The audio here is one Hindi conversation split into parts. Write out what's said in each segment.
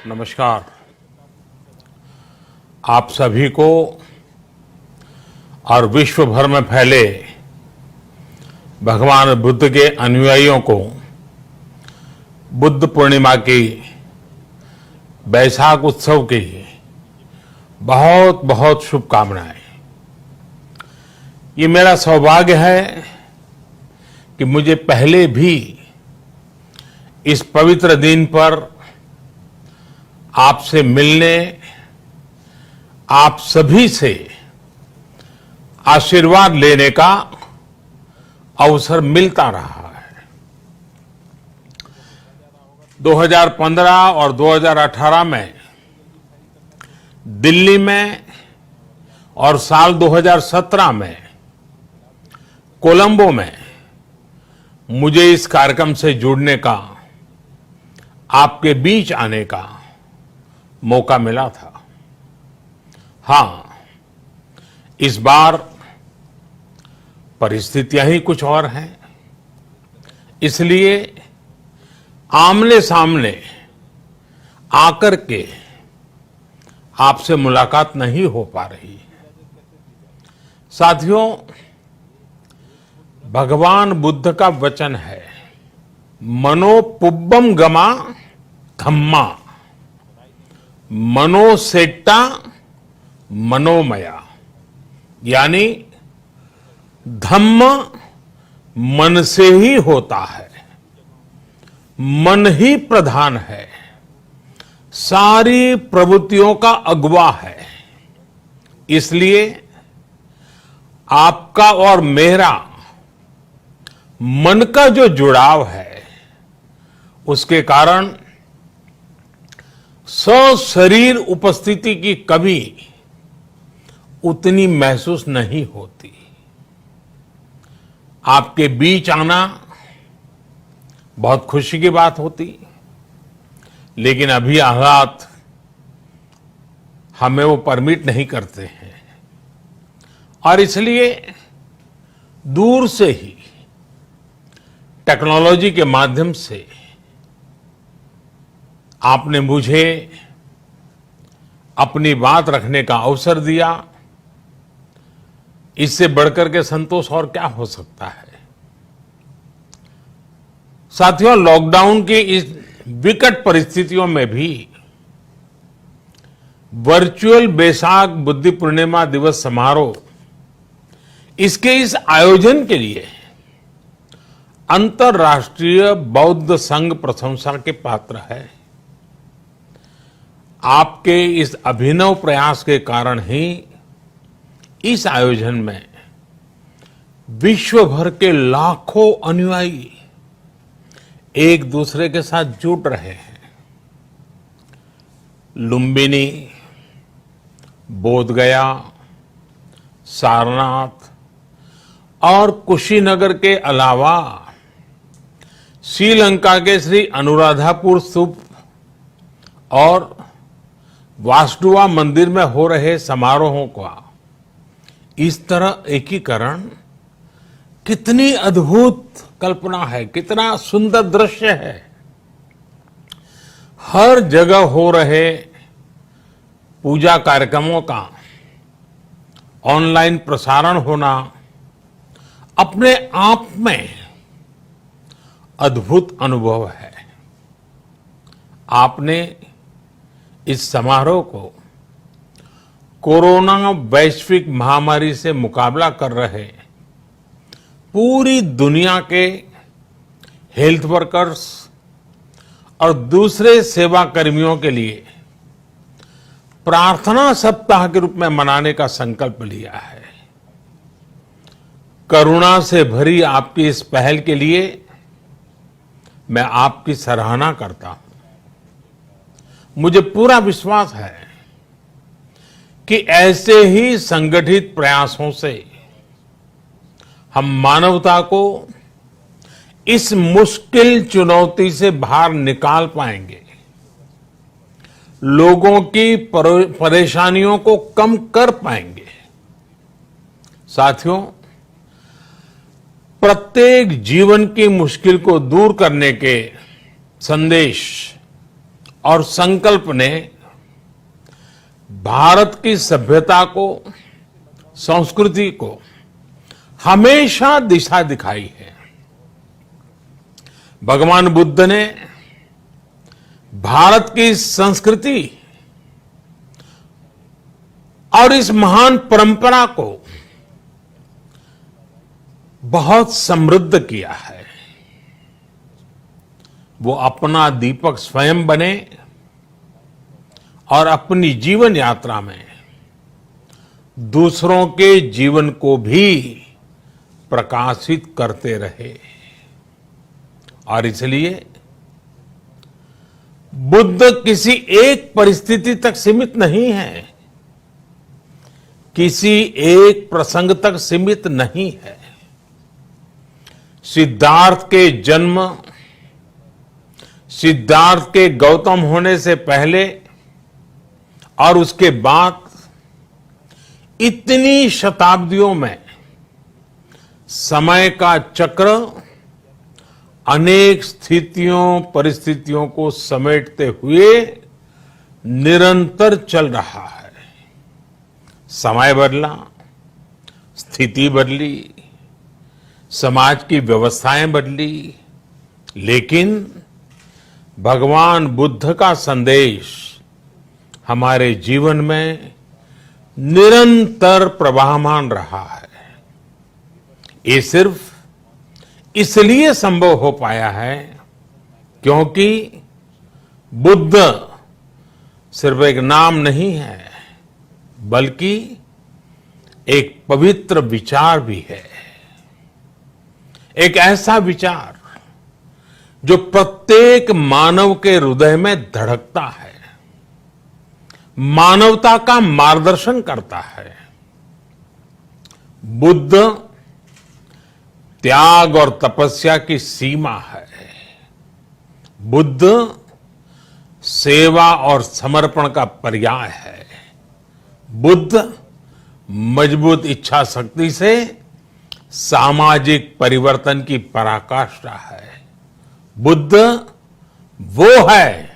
नमस्कार। आप सभी को और विश्व भर में फैले भगवान बुद्ध के अनुयायियों को बुद्ध पूर्णिमा की बैसाख उत्सव की बहुत बहुत शुभकामनाएं। ये मेरा सौभाग्य है कि मुझे पहले भी इस पवित्र दिन पर आपसे मिलने, आप सभी से आशीर्वाद लेने का अवसर मिलता रहा है। 2015 और 2018 में दिल्ली में और साल 2017 में कोलंबो में मुझे इस कार्यक्रम से जुड़ने का, आपके बीच आने का मौका मिला था। हां, इस बार परिस्थितियां ही कुछ और हैं, इसलिए आमने सामने आकर के आपसे मुलाकात नहीं हो पा रही। साथियों, भगवान बुद्ध का वचन है, मनो पुब्बम गमा धम्मा, मनोसेट्टा मनोमया, यानी धम्म मन से ही होता है, मन ही प्रधान है, सारी प्रवृत्तियों का अगुवा है। इसलिए आपका और मेरा मन का जो जुड़ाव है, उसके कारण सशरीर उपस्थिति की कभी उतनी महसूस नहीं होती। आपके बीच आना बहुत खुशी की बात होती, लेकिन अभी हालात हमें वो परमिट नहीं करते हैं और इसलिए दूर से ही टेक्नोलॉजी के माध्यम से आपने मुझे अपनी बात रखने का अवसर दिया। इससे बढ़कर के संतोष और क्या हो सकता है। साथियों, लॉकडाउन की इस विकट परिस्थितियों में भी वर्चुअल बैसाख बुद्ध पूर्णिमा दिवस समारोह, इसके इस आयोजन के लिए अंतर्राष्ट्रीय बौद्ध संघ प्रशंसा के पात्र है। आपके इस अभिनव प्रयास के कारण ही इस आयोजन में विश्व भर के लाखों अनुयायी एक दूसरे के साथ जुड़ रहे हैं। लुम्बिनी, बोधगया, सारनाथ और कुशीनगर के अलावा श्रीलंका के श्री अनुराधापुर स्तूप और वासुदेवा मंदिर में हो रहे समारोहों का इस तरह एकीकरण कितनी अद्भुत कल्पना है, कितना सुंदर दृश्य है। हर जगह हो रहे पूजा कार्यक्रमों का ऑनलाइन प्रसारण होना अपने आप में अद्भुत अनुभव है। आपने इस समारोह को कोरोना वैश्विक महामारी से मुकाबला कर रहे पूरी दुनिया के हेल्थ वर्कर्स और दूसरे सेवा कर्मियों के लिए प्रार्थना सप्ताह के रूप में मनाने का संकल्प लिया है। करुणा से भरी आपकी इस पहल के लिए मैं आपकी सराहना करता हूं। मुझे पूरा विश्वास है कि ऐसे ही संगठित प्रयासों से हम मानवता को इस मुश्किल चुनौती से बाहर निकाल पाएंगे, लोगों की परेशानियों को कम कर पाएंगे। साथियों, प्रत्येक जीवन की मुश्किल को दूर करने के संदेश और संकल्प ने भारत की सभ्यता को, संस्कृति को हमेशा दिशा दिखाई है। भगवान बुद्ध ने भारत की संस्कृति और इस महान परंपरा को बहुत समृद्ध किया है। वो अपना दीपक स्वयं बने और अपनी जीवन यात्रा में दूसरों के जीवन को भी प्रकाशित करते रहे। और इसलिए बुद्ध किसी एक परिस्थिति तक सीमित नहीं है, किसी एक प्रसंग तक सीमित नहीं है। सिद्धार्थ के जन्म, सिद्धार्थ के गौतम होने से पहले और उसके बाद इतनी शताब्दियों में समय का चक्र अनेक स्थितियों, परिस्थितियों को समेटते हुए निरंतर चल रहा है। समय बदला, स्थिति बदली, समाज की व्यवस्थाएं बदली, लेकिन भगवान बुद्ध का संदेश हमारे जीवन में निरंतर प्रवाहमान रहा है। ये सिर्फ इसलिए संभव हो पाया है क्योंकि बुद्ध सिर्फ एक नाम नहीं है, बल्कि एक पवित्र विचार भी है। एक ऐसा विचार जो प्रत्येक मानव के हृदय में धड़कता है, मानवता का मार्गदर्शन करता है। बुद्ध त्याग और तपस्या की सीमा है। बुद्ध सेवा और समर्पण का पर्याय है। बुद्ध मजबूत इच्छा शक्ति से सामाजिक परिवर्तन की पराकाष्ठा है। बुद्ध वो है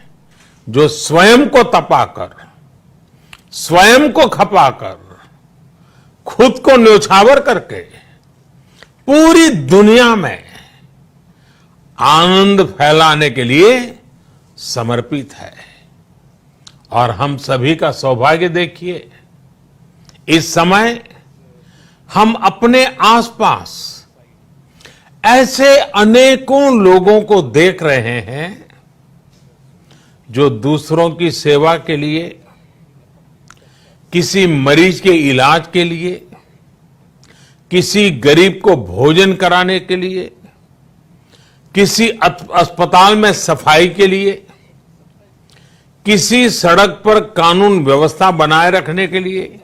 जो स्वयं को तपाकर, स्वयं को खपाकर, खुद को न्योछावर करके पूरी दुनिया में आनंद फैलाने के लिए समर्पित है। और हम सभी का सौभाग्य देखिए, इस समय हम अपने आसपास ऐसे अनेकों लोगों को देख रहे हैं जो दूसरों की सेवा के लिए, किसी मरीज के इलाज के लिए, किसी गरीब को भोजन कराने के लिए, किसी अस्पताल में सफाई के लिए, किसी सड़क पर कानून व्यवस्था बनाए रखने के लिए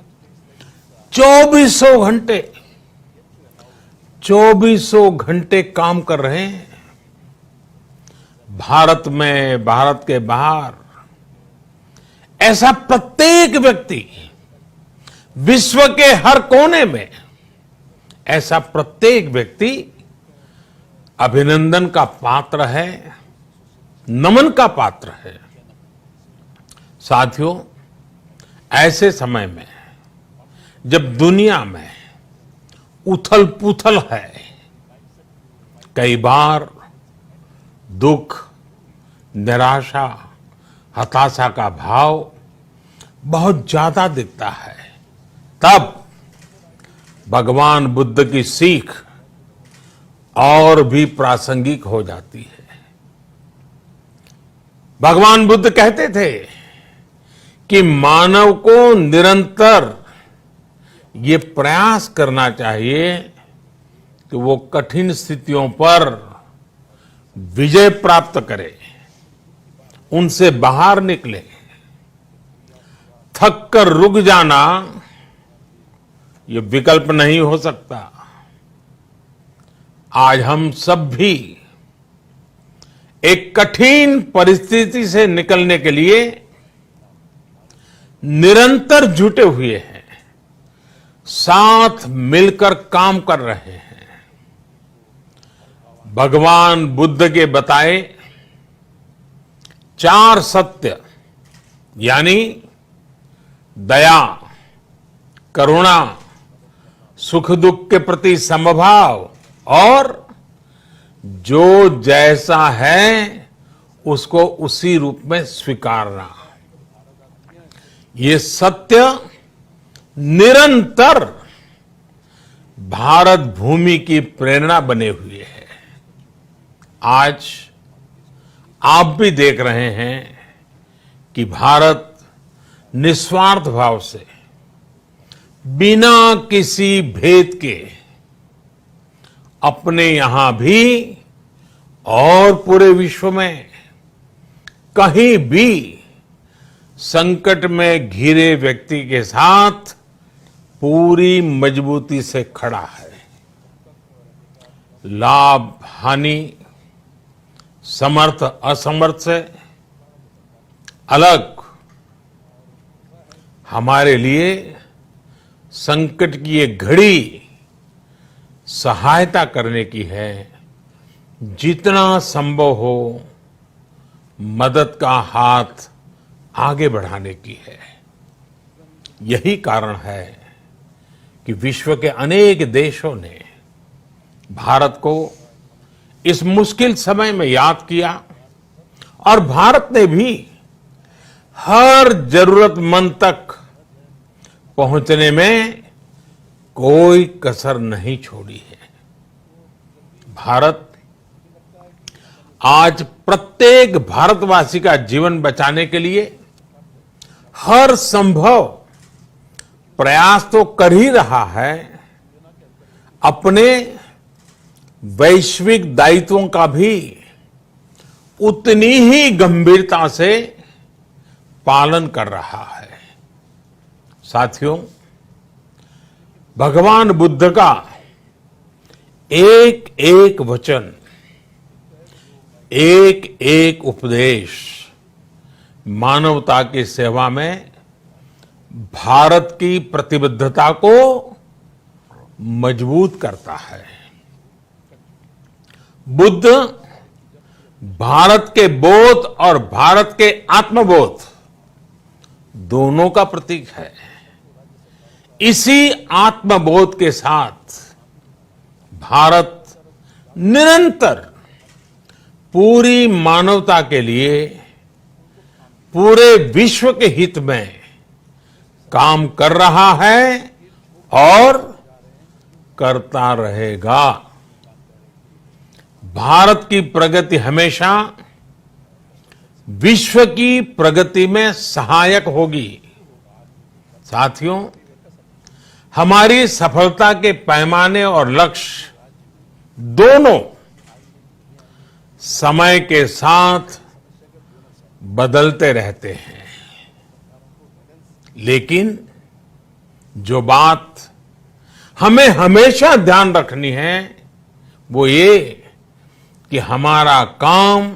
चौबीसों घंटे काम कर रहे हैं। भारत में, भारत के बाहर ऐसा प्रत्येक व्यक्ति, विश्व के हर कोने में ऐसा प्रत्येक व्यक्ति अभिनंदन का पात्र है, नमन का पात्र है। साथियों, ऐसे समय में जब दुनिया में उथल पुथल है, कई बार दुख, निराशा, हताशा का भाव बहुत ज्यादा दिखता है, तब भगवान बुद्ध की सीख और भी प्रासंगिक हो जाती है। भगवान बुद्ध कहते थे कि मानव को निरंतर ये प्रयास करना चाहिए कि वो कठिन स्थितियों पर विजय प्राप्त करे, उनसे बाहर निकले। थक कर रुक जाना ये विकल्प नहीं हो सकता। आज हम सब भी एक कठिन परिस्थिति से निकलने के लिए निरंतर जुटे हुए हैं, साथ मिलकर काम कर रहे हैं। भगवान बुद्ध के बताए 4 सत्य यानी दया, करुणा, सुख दुख के प्रति समभाव और जो जैसा है उसको उसी रूप में स्वीकारना, ये सत्य निरंतर भारत भूमि की प्रेरणा बने हुए है। आज आप भी देख रहे हैं कि भारत निस्वार्थ भाव से बिना किसी भेद के अपने यहां भी और पूरे विश्व में कहीं भी संकट में घिरे व्यक्ति के साथ पूरी मजबूती से खड़ा है। लाभ हानि, समर्थ असमर्थ से अलग हमारे लिए संकट की ये घड़ी सहायता करने की है। जितना संभव हो मदद का हाथ आगे बढ़ाने की है। यही कारण है कि विश्व के अनेक देशों ने भारत को इस मुश्किल समय में याद किया और भारत ने भी हर जरूरतमंद तक पहुंचने में कोई कसर नहीं छोड़ी है। भारत आज प्रत्येक भारतवासी का जीवन बचाने के लिए हर संभव प्रयास तो कर ही रहा है, अपने वैश्विक दायित्वों का भी उतनी ही गंभीरता से पालन कर रहा है। साथियों, भगवान बुद्ध का एक एक वचन, एक एक उपदेश मानवता की सेवा में भारत की प्रतिबद्धता को मजबूत करता है। बुद्ध भारत के बोध और भारत के आत्मबोध दोनों का प्रतीक है। इसी आत्मबोध के साथ भारत निरंतर पूरी मानवता के लिए, पूरे विश्व के हित में काम कर रहा है और करता रहेगा। भारत की प्रगति हमेशा विश्व की प्रगति में सहायक होगी। साथियों, हमारी सफलता के पैमाने और लक्ष्य दोनों समय के साथ बदलते रहते हैं, लेकिन जो बात हमें हमेशा ध्यान रखनी है वो ये कि हमारा काम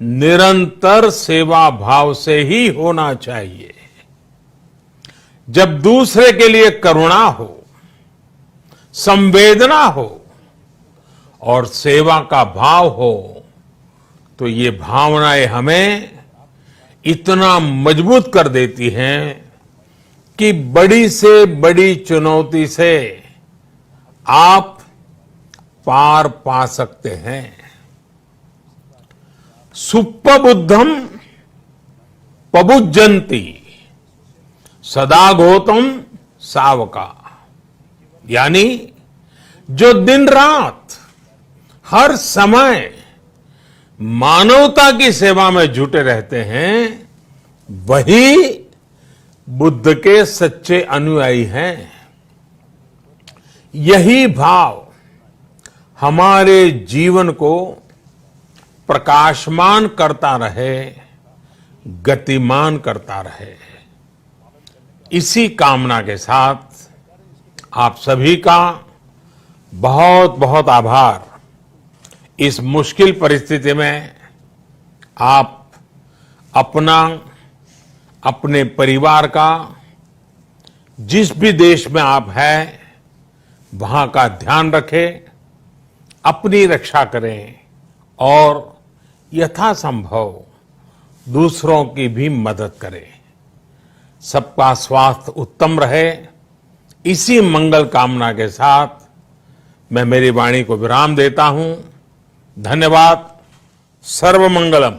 निरंतर सेवा भाव से ही होना चाहिए। जब दूसरे के लिए करुणा हो, संवेदना हो और सेवा का भाव हो, तो ये भावनाएं हमें इतना मजबूत कर देती हैं कि बड़ी से बड़ी चुनौती से आप पार पा सकते हैं। सुप्पबुद्धम पबुज्जन्ति सदा घोतम सावका, यानी जो दिन रात हर समय मानवता की सेवा में जुटे रहते हैं वही बुद्ध के सच्चे अनुयायी हैं। यही भाव हमारे जीवन को प्रकाशमान करता रहे, गतिमान करता रहे। इसी कामना के साथ आप सभी का बहुत बहुत आभार। इस मुश्किल परिस्थिति में आप अपना, अपने परिवार का, जिस भी देश में आप हैं वहां का ध्यान रखें, अपनी रक्षा करें और यथासंभव दूसरों की भी मदद करें। सबका स्वास्थ्य उत्तम रहे, इसी मंगल कामना के साथ मैं मेरी वाणी को विराम देता हूं। धन्यवाद। सर्वमंगलम।